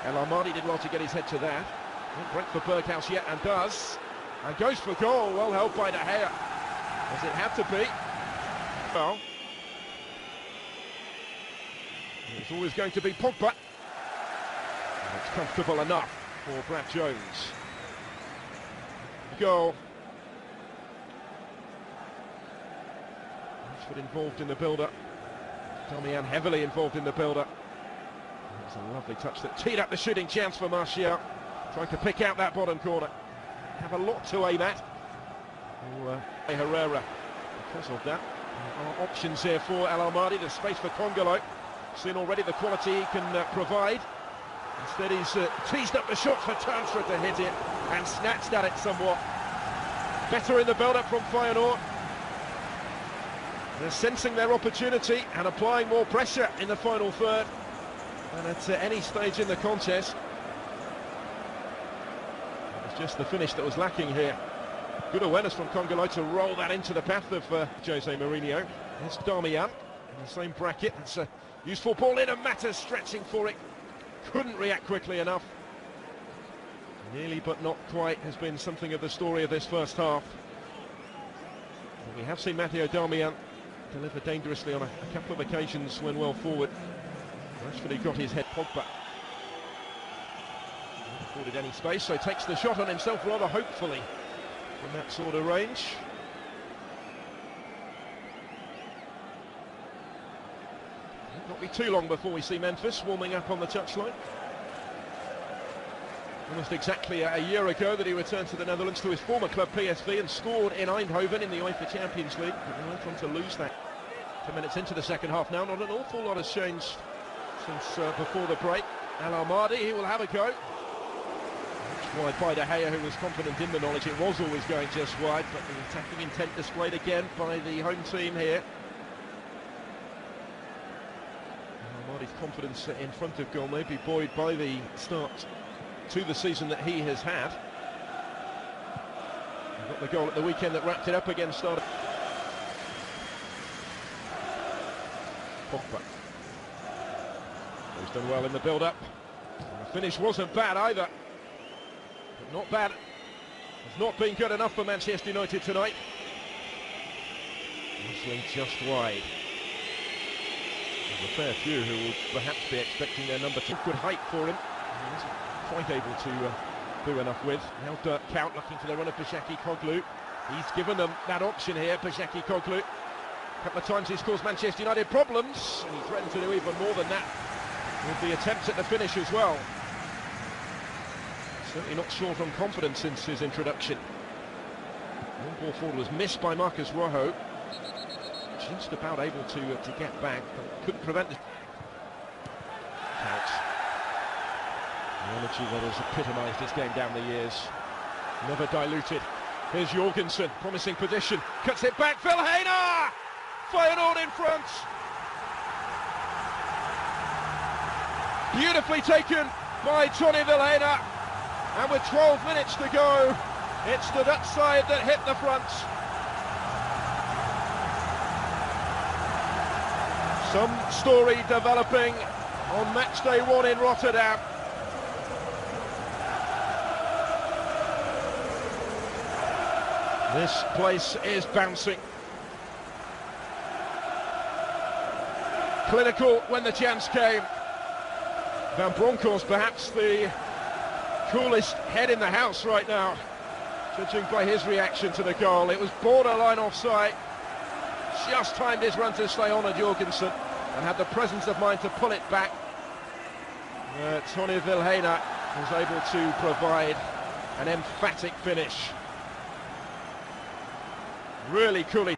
El Armani did well to get his head to that. Won't break for Berghaus yet, and does. And goes for goal, well held by De Gea. Does it have to be? Well, it's always going to be Pogba. And it's comfortable enough for Brad Jones. Goal. Rashford involved in the build-up. Darmian heavily involved in the build-up. It's a lovely touch that teed up the shooting chance for Martial. Trying to pick out that bottom corner. Have a lot to aim at. Herrera. Because of that, there are options here for El Armadi. There's space for Congolo. Seen already the quality he can provide. Instead he's teased up the shot for Tunsford to hit it and snatched at it somewhat. Better in the build-up from Feyenoord. They're sensing their opportunity and applying more pressure in the final third than at any stage in the contest. It was just the finish that was lacking here. Good awareness from Congolo to roll that into the path of Jose Mourinho. There's Darmian in the same bracket. That's a useful ball in, and Matters stretching for it. Couldn't react quickly enough. Nearly but not quite has been something of the story of this first half. But we have seen Matteo Darmian deliver dangerously on a couple of occasions when well forward. Rashford got his head. Pogba not afforded any space, so takes the shot on himself rather hopefully from that sort of range. It'll not be too long before we see Memphis warming up on the touchline. Almost exactly a year ago that he returned to the Netherlands to his former club PSV and scored in Eindhoven in the UEFA Champions League, but they went on to lose that. 10 minutes into the second half now, not an awful lot has changed since before the break. El Armadi, he will have a go. Wide by De Gea, who was confident in the knowledge it was always going just wide, but the attacking intent displayed again by the home team here. Armadi's confidence in front of goal may be buoyed by the start to the season that he has had. He got the goal at the weekend that wrapped it up against Pogba. He's done well in the build-up. The finish wasn't bad either. But not bad. It's not been good enough for Manchester United tonight. Mostly just wide. There's a fair few who will perhaps be expecting their number 2. Good height for him. He isn't quite able to do enough with. Now Dirk Kuyt looking for the run of Postecoglou. He's given them that option here, Postecoglou. A couple of times he's caused Manchester United problems, and he threatened to do even more than that with the attempt at the finish as well. Certainly not short on confidence since his introduction. One ball forward was missed by Marcus Rojo. Just about able to get back, but couldn't prevent the counts. The energy that has epitomised this game down the years, never diluted. Here's Jorgensen, promising position, cuts it back, Vilhena! Feyenoord in front! Beautifully taken by Johnny Vilhena, and with 12 minutes to go, it's the Dutch side that hit the front. Some story developing on match day 1 in Rotterdam. This place is bouncing. Clinical when the chance came. Van Bronckhorst perhaps the coolest head in the house right now, judging by his reaction to the goal. It was borderline offside. Just timed his run to stay on at Jorgensen and had the presence of mind to pull it back. Tony Vilhena was able to provide an emphatic finish. Really coolly.